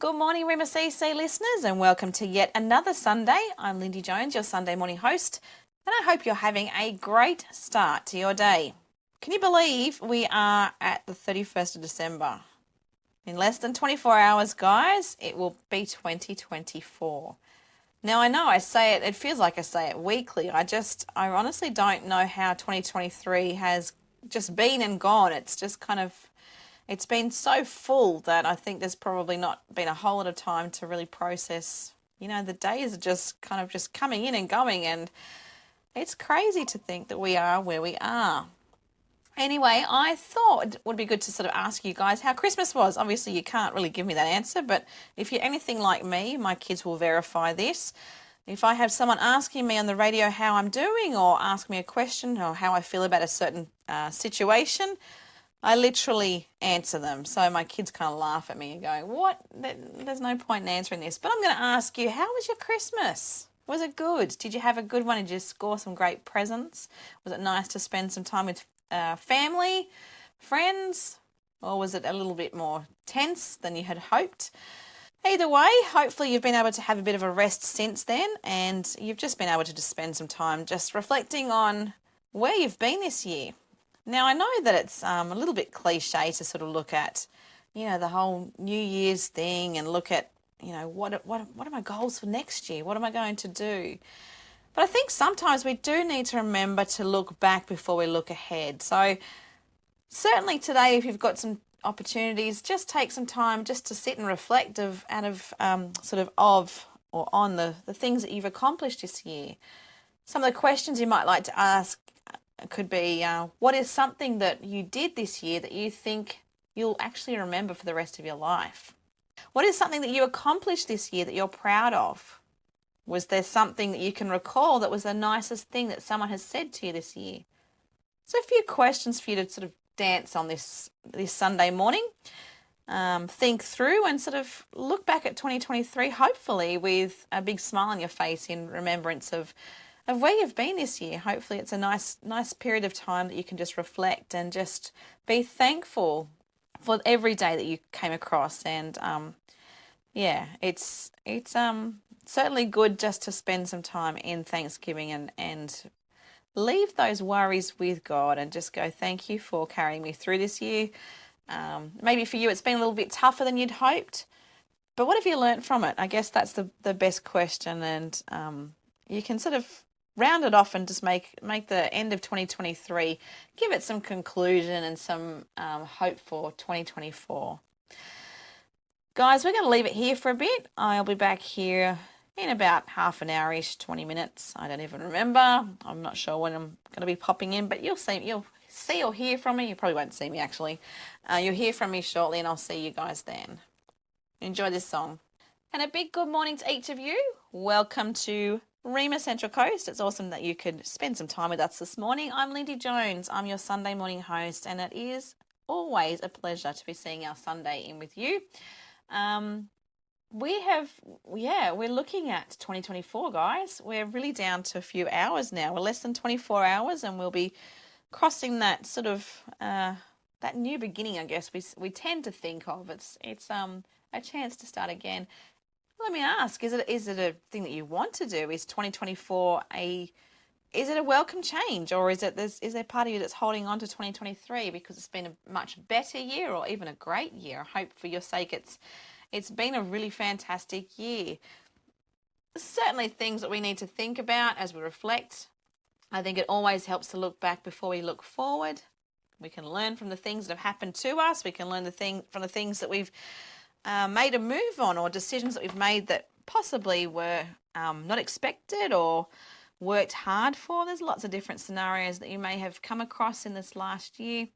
Good morning, Rhema CC listeners, and welcome to yet another Sunday. I'm Lindy Jones, your Sunday morning host, and I hope you're having a great start to your day. Can you believe we are at the 31st of December? In less than 24 hours, guys, it will be 2024. Now, I know I say it feels like I say it weekly. I honestly don't know how 2023 has just been and gone. It's been so full that I think there's probably not been a whole lot of time to really process. The days are just coming in and going, and it's crazy to think that we are where we are. Anyway, I thought it would be good to sort of ask you guys how Christmas was. Obviously, you can't really give me that answer, but if you're anything like me, my kids will verify this. If I have someone asking me on the radio how I'm doing or ask me a question or how I feel about a certain situation, I literally answer them. So my kids kind of laugh at me and go, what? There's no point in answering this. But I'm going to ask you, how was your Christmas? Was it good? Did you have a good one? Did you score some great presents? Was it nice to spend some time with family, friends? Or was it a little bit more tense than you had hoped? Either way, hopefully you've been able to have a bit of a rest since then, and you've just been able to just spend some time just reflecting on where you've been this year. Now, I know that it's a little bit cliche to sort of look at, the whole New Year's thing and look at, what are my goals for next year? What am I going to do? But I think sometimes we do need to remember to look back before we look ahead. So certainly today, if you've got some opportunities, just take some time just to sit and reflect on the things that you've accomplished this year. Some of the questions you might like to ask could be, what is something that you did this year that you think you'll actually remember for the rest of your life? What is something that you accomplished this year that you're proud of? Was there something that you can recall that was the nicest thing that someone has said to you this year? So a few questions for you to sort of dance on this Sunday morning. Think through and sort of look back at 2023, hopefully with a big smile on your face in remembrance of where you've been this year. Hopefully it's a nice period of time that you can just reflect and just be thankful for every day that you came across. And it's certainly good just to spend some time in Thanksgiving and leave those worries with God and just go, thank you for carrying me through this year. Maybe for you it's been a little bit tougher than you'd hoped, but what have you learned from it? I guess that's the best question, and you can sort of round it off and just make the end of 2023, give it some conclusion and some hope for 2024. Guys, we're going to leave it here for a bit. I'll be back here in about half an hour-ish, 20 minutes. I don't even remember. I'm not sure when I'm going to be popping in, but you'll see or hear from me. You probably won't see me, actually. You'll hear from me shortly, and I'll see you guys then. Enjoy this song. And a big good morning to each of you. Welcome to Rhema Central Coast. It's awesome that you could spend some time with us this morning. I'm Lindy Jones. I'm your Sunday morning host, and it is always a pleasure to be seeing our Sunday in with you. We're looking at 2024, guys. We're really down to a few hours now. We're less than 24 hours, and we'll be crossing that sort of that new beginning, I guess we tend to think of. It's a chance to start again. Let me ask, is it a thing that you want to do? Is 2024 is it a welcome change, or is there part of you that's holding on to 2023 because it's been a much better year or even a great year? I hope for your sake it's been a really fantastic year. Certainly things that we need to think about as we reflect. I think it always helps to look back before we look forward. We can learn from the things that have happened to us. We can learn from the things that we've made a move on, or decisions that we've made that possibly were not expected or worked hard for. There's lots of different scenarios that you may have come across in this last year.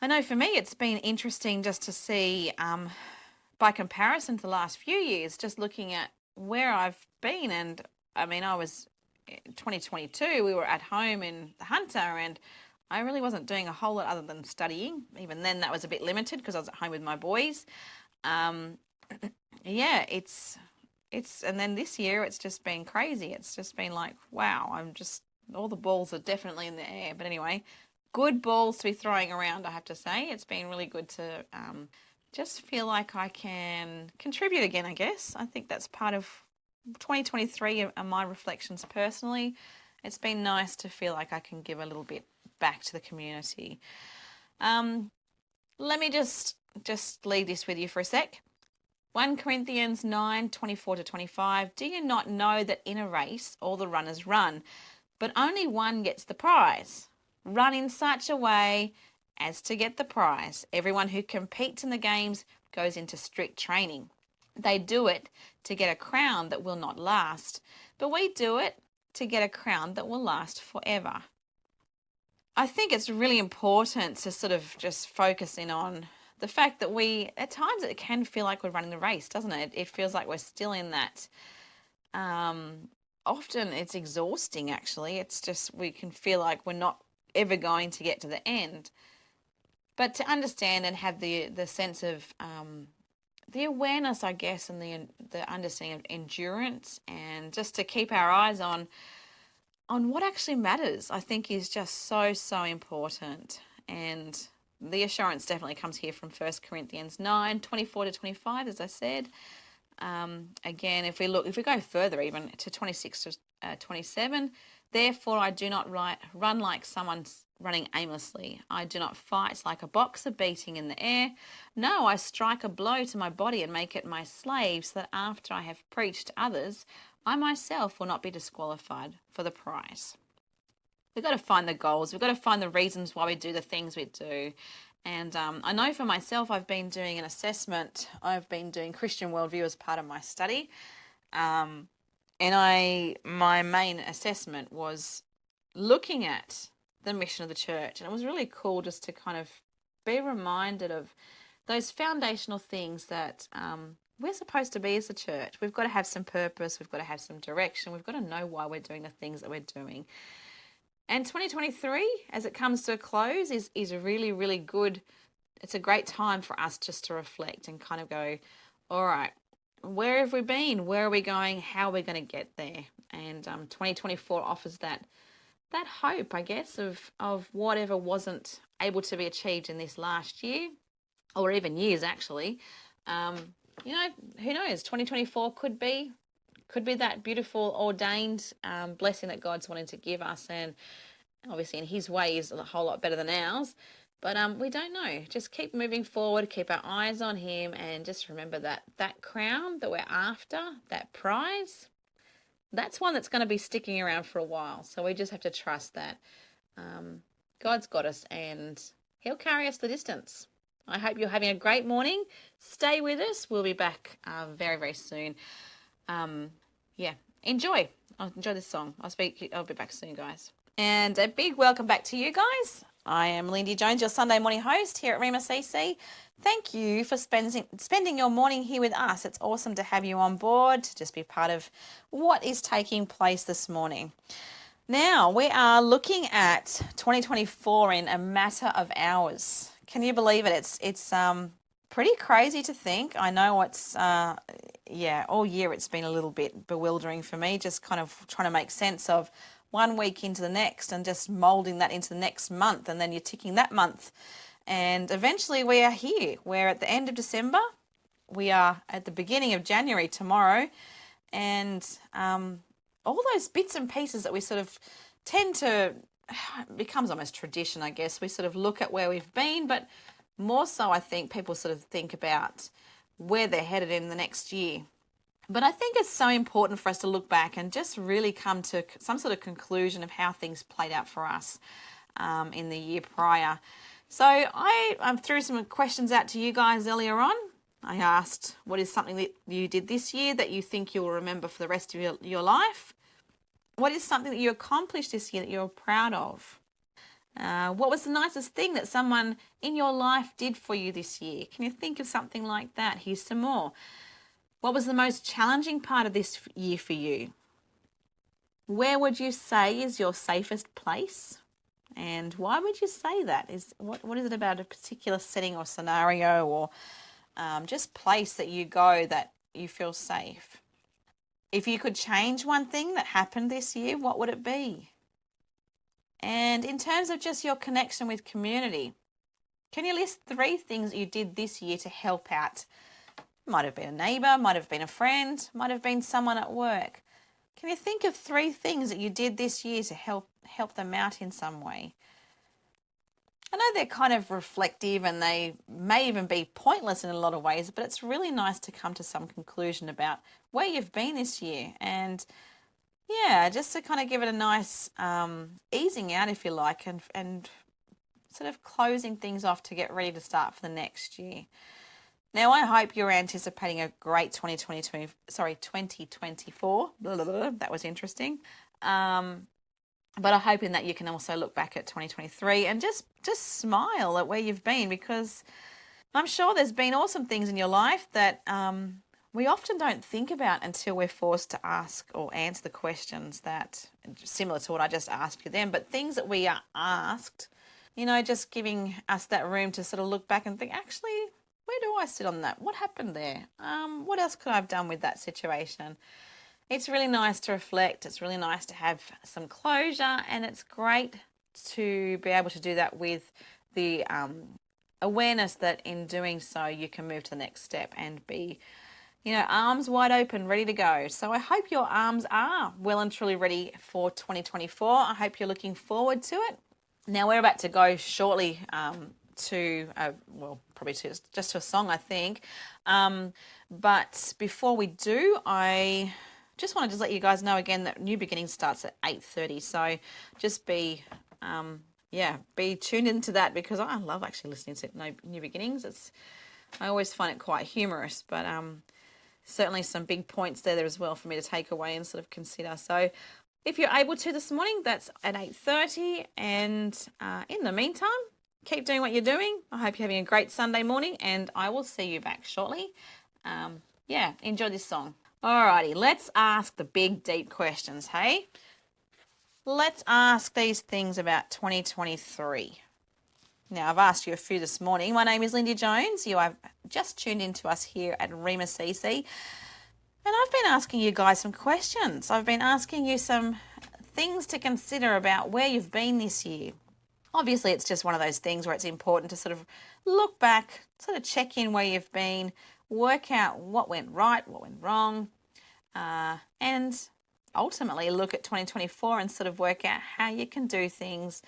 I know for me it's been interesting just to see, by comparison to the last few years, just looking at where I've been. And I mean, I was 2022, we were at home in the Hunter, and I really wasn't doing a whole lot other than studying. Even then that was a bit limited because I was at home with my boys. And then this year it's just been crazy. It's just been like, wow, all the balls are definitely in the air. But anyway, good balls to be throwing around, I have to say. It's been really good to just feel like I can contribute again, I guess. I think that's part of 2023 and my reflections personally. It's been nice to feel like I can give a little bit back to the community. Let me just leave this with you for a sec. 1 Corinthians 9:24-25. Do you not know that in a race all the runners run, but only one gets the prize? Run in such a way as to get the prize. Everyone who competes in the games goes into strict training. They do it to get a crown that will not last, but we do it to get a crown that will last forever. I think it's really important to sort of just focus in on the fact that at times it can feel like we're running the race, doesn't it? It feels like we're still in that. Often it's exhausting, actually. It's just we can feel like we're not ever going to get to the end. But to understand and have the sense of the awareness, I guess, and the understanding of endurance, and just to keep our eyes on what actually matters, I think is just so important. And the assurance definitely comes here from 1 Corinthians 9:24-25, as I said. Again, if we go further even to 26-27, therefore I do not run like someone running aimlessly. I do not fight like a boxer beating in the air. No, I strike a blow to my body and make it my slave, so that after I have preached to others, I myself will not be disqualified for the prize. We've got to find the goals. We've got to find the reasons why we do the things we do. And I know for myself, I've been doing an assessment. I've been doing Christian worldview as part of my study. And my main assessment was looking at the mission of the church. And it was really cool just to kind of be reminded of those foundational things that we're supposed to be as a church. We've got to have some purpose. We've got to have some direction. We've got to know why we're doing the things that we're doing. And 2023, as it comes to a close, is a really, really good, it's a great time for us just to reflect and kind of go, all right, where have we been? Where are we going? How are we going to get there? And 2024 offers that hope, I guess, of whatever wasn't able to be achieved in this last year, or even years actually. Who knows? 2024 could be that beautiful ordained blessing that God's wanting to give us, and obviously in his way is a whole lot better than ours, but we don't know. Just keep moving forward, keep our eyes on him, and just remember that crown that we're after, that prize, that's one that's going to be sticking around for a while. So we just have to trust that God's got us and he'll carry us the distance. I hope you're having a great morning. Stay with us. We'll be back very, very soon. Enjoy this song. I'll be back soon, guys. And a big welcome back to you guys. I am Lindy Jones, your Sunday morning host here at Rhema CC. Thank you for spending your morning here with us. It's awesome to have you on board, to just be part of what is taking place this morning. Now, we are looking at 2024 in a matter of hours. Can you believe it? It's pretty crazy to think. I know it's, all year it's been a little bit bewildering for me, just kind of trying to make sense of 1 week into the next and just molding that into the next month, and then you're ticking that month. And eventually we are here. We're at the end of December. We are at the beginning of January tomorrow. And all those bits and pieces that we sort of tend to, it becomes almost tradition, I guess. We sort of look at where we've been, but more so I think people sort of think about where they're headed in the next year. But I think it's so important for us to look back and just really come to some sort of conclusion of how things played out for us in the year prior. So I threw some questions out to you guys earlier on. I asked, what is something that you did this year that you think you'll remember for the rest of your life? What is something that you accomplished this year that you're proud of? What was the nicest thing that someone in your life did for you this year? Can you think of something like that? Here's some more. What was the most challenging part of this year for you? Where would you say is your safest place? And why would you say that? What is it about a particular setting or scenario or just place that you go that you feel safe? If you could change one thing that happened this year, what would it be? And in terms of just your connection with community, Can you list 3 things you did this year to help out? Might have been a neighbour, might have been a friend, might have been someone at work. Can you think of 3 things that you did this year to help them out in some way? I know they're kind of reflective and they may even be pointless in a lot of ways, but it's really nice to come to some conclusion about where you've been this year and just to kind of give it a nice easing out, if you like, and sort of closing things off to get ready to start for the next year. Now, I hope you're anticipating a great 2024. Blah, blah, blah. That was interesting. But I'm hoping that you can also look back at 2023 and just smile at where you've been, because I'm sure there's been awesome things in your life that we often don't think about until we're forced to ask or answer the questions that, similar to what I just asked you then, but things that we are asked, just giving us that room to sort of look back and think, actually, where do I sit on that? What happened there? What else could I have done with that situation? It's really nice to reflect. It's really nice to have some closure, and it's great to be able to do that with the awareness that in doing so, you can move to the next step and be, arms wide open, ready to go. So I hope your arms are well and truly ready for 2024. I hope you're looking forward to it. Now, we're about to go shortly probably just to a song, I think. But before we do, I just wanted to let you guys know again that New Beginnings starts at 8:30. So just be tuned into that, because I love actually listening to New Beginnings. I always find it quite humorous, but certainly some big points there as well for me to take away and sort of consider. So if you're able to this morning, that's at 8:30. And in the meantime, keep doing what you're doing. I hope you're having a great Sunday morning, and I will see you back shortly. Enjoy this song. Alrighty, let's ask the big, deep questions, hey? Let's ask these things about 2023. Now, I've asked you a few this morning. My name is Lindy Jones. You have just tuned in to us here at Rhema CC. And I've been asking you guys some questions. I've been asking you some things to consider about where you've been this year. Obviously, it's just one of those things where it's important to sort of look back, sort of check in where you've been, work out what went right, what went wrong, and ultimately look at 2024 and sort of work out how you can do things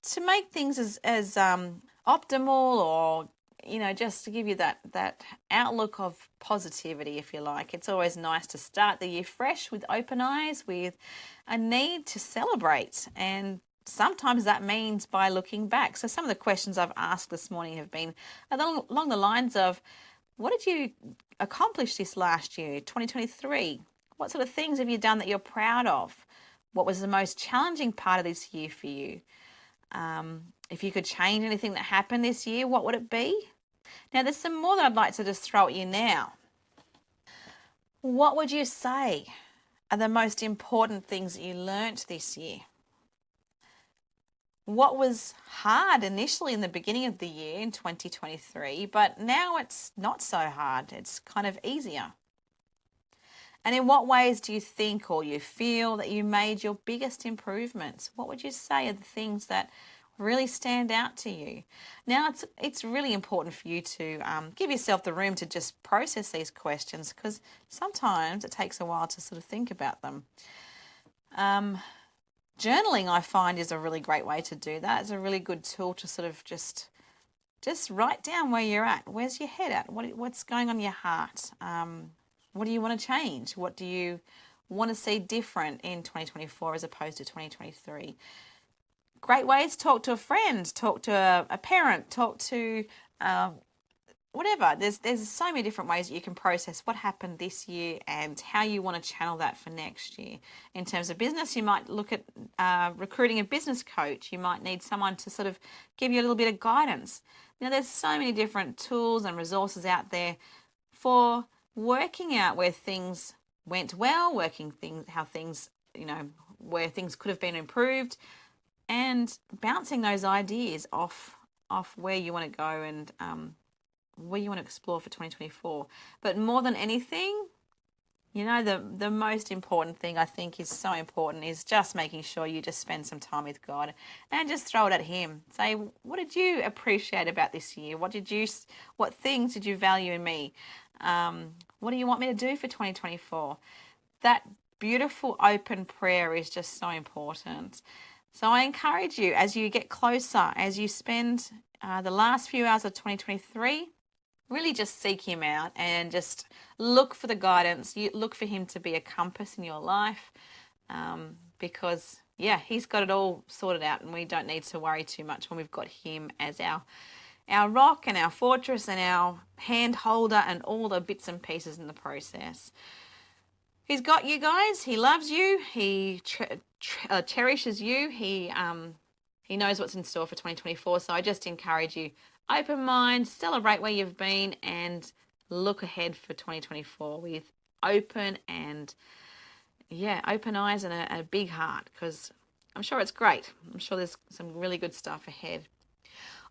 to make things as optimal, or just to give you that outlook of positivity, if you like. It's always nice to start the year fresh with open eyes, with a need to celebrate, and sometimes that means by looking back. So some of the questions I've asked this morning have been along the lines of, what did you accomplish this last year, 2023? What sort of things have you done that you're proud of? What was the most challenging part of this year for you? If you could change anything that happened this year, what would it be? Now, there's some more that I'd like to just throw at you now. What would you say are the most important things that you learnt this year? What was hard initially in the beginning of the year in 2023, but now it's not so hard, it's kind of easier? And in what ways do you think or you feel that you made your biggest improvements? What would you say are the things that really stand out to you? Now, it's really important for you to give yourself the room to just process these questions, because sometimes it takes a while to sort of think about them. Journaling, I find, is a really great way to do that. It's a really good tool to sort of just write down where you're at. Where's your head at? What's going on in your heart? What do you want to change? What do you want to see different in 2024 as opposed to 2023? Great ways: talk to a friend, talk to a parent, talk to whatever. There's so many different ways that you can process what happened this year and how you want to channel that for next year. In terms of business, you might look at recruiting a business coach. You might need someone to sort of give you a little bit of guidance. Now, there's so many different tools and resources out there for working out where things went well, how things, where things could have been improved, and bouncing those ideas off where you want to go and where you want to explore for 2024. But more than anything, You know, the most important thing I think is so important is just making sure you just spend some time with God and just throw it at Him. Say, what did you appreciate about this year? What things did you value in me? What do you want me to do for 2024? That beautiful open prayer is just so important. So I encourage you, as you get closer, as you spend the last few hours of 2023, really just seek Him out and just look for the guidance. You look for Him to be a compass in your life, because yeah, He's got it all sorted out, and we don't need to worry too much when we've got Him as our rock and our fortress and our hand holder and all the bits and pieces in the process. He's got you guys. He loves you. He cherishes you. He knows what's in store for 2024. So I just encourage you, open mind, celebrate where you've been, and look ahead for 2024 with open eyes and a big heart, because I'm sure it's great. I'm sure there's some really good stuff ahead.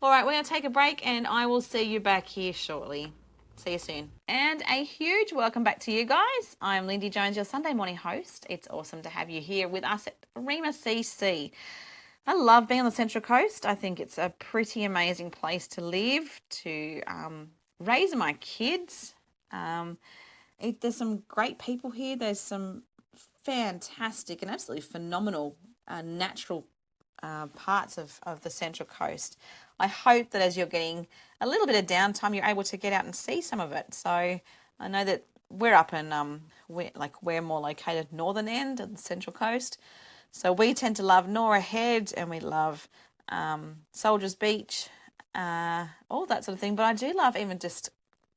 All right, we're going to take a break, and I will see you back here shortly. See you soon. And a huge welcome back to you guys. I'm Lindy Jones, your Sunday morning host. It's awesome to have you here with us at Rhema CC. I love being on the Central Coast. I think it's a pretty amazing place to live, to raise my kids. There's some great people here. There's some fantastic and absolutely phenomenal natural parts of the Central Coast. I hope that as you're getting a little bit of downtime, you're able to get out and see some of it. So I know that we're up in we're more located northern end of the Central Coast, so we tend to love Nora Head, and we love Soldiers Beach, all that sort of thing. But I do love even just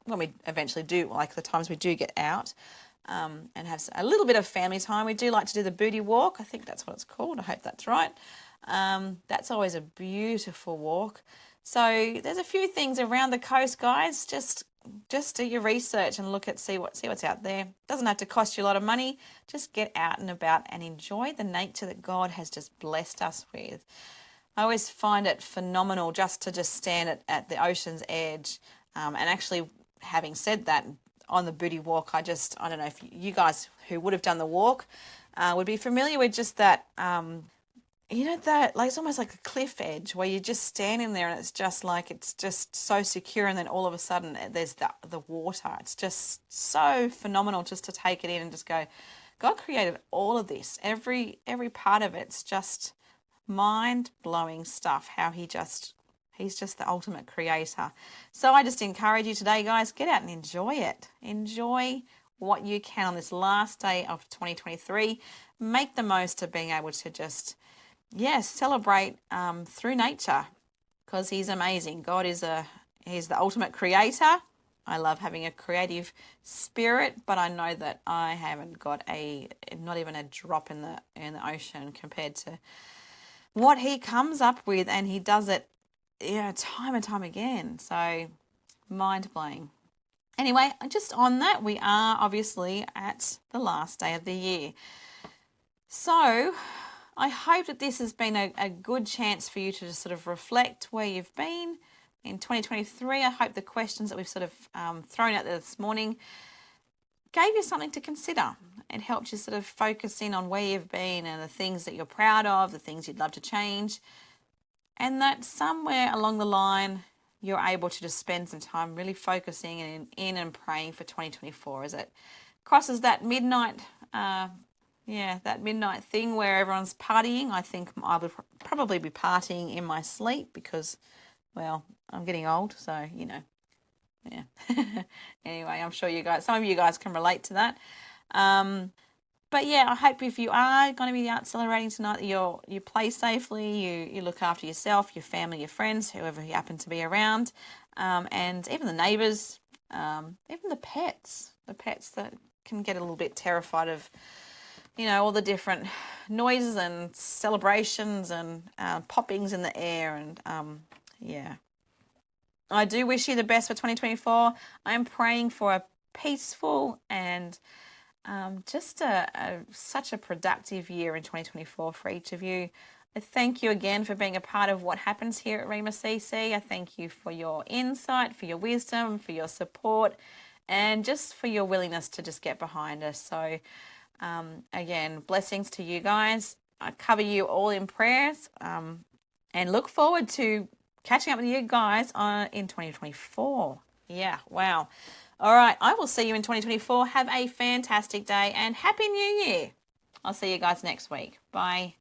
when we eventually do, like the times we do get out and have a little bit of family time. We do like to do the booty walk. I think that's what it's called. I hope that's right. That's always a beautiful walk. So there's a few things around the coast, guys. Just do your research and see what's out there. Doesn't have to cost you a lot of money. Just get out and about and enjoy the nature that God has just blessed us with. I always find it phenomenal just to stand at the ocean's edge. And actually, having said that, on the booty walk, I don't know if you guys who would have done the walk would be familiar with just that. That it's almost like a cliff edge where you're just standing there, and it's just so secure, and then all of a sudden there's the water. It's just so phenomenal just to take it in and just go, God created all of this. Every part of it's just mind-blowing stuff, how He's just the ultimate creator. So I just encourage you today, guys, get out and enjoy it. Enjoy what you can on this last day of 2023. Make the most of being able to just celebrate through nature, because He's amazing. God He's the ultimate creator. I love having a creative spirit, but I know that I haven't got not even a drop in the ocean compared to what He comes up with, and He does it time and time again. So mind-blowing. Anyway, just on that, we are obviously at the last day of the year. So I hope that this has been a good chance for you to just sort of reflect where you've been in 2023. I hope the questions that we've sort of thrown out there this morning gave you something to consider. It helped you sort of focus in on where you've been and the things that you're proud of, the things you'd love to change, and that somewhere along the line you're able to just spend some time really focusing in and praying for 2024 as it crosses that midnight midnight thing where everyone's partying. I think I would probably be partying in my sleep because, well, I'm getting old, so, Anyway, I'm sure some of you guys can relate to that. But yeah, I hope if you are going to be out celebrating tonight, that you play safely, you look after yourself, your family, your friends, whoever you happen to be around, and even the neighbours, even the pets that can get a little bit terrified of all the different noises and celebrations and poppings in the air. And I do wish you the best for 2024. I'm praying for a peaceful and just such a productive year in 2024 for each of you. I thank you again for being a part of what happens here at Rhema CC. I thank you for your insight, for your wisdom, for your support, and just for your willingness to just get behind us. So again, blessings to you guys. I cover you all in prayers, and look forward to catching up with you guys in 2024. Yeah, wow. All right, I will see you in 2024. Have a fantastic day and Happy New Year. I'll see you guys next week. Bye.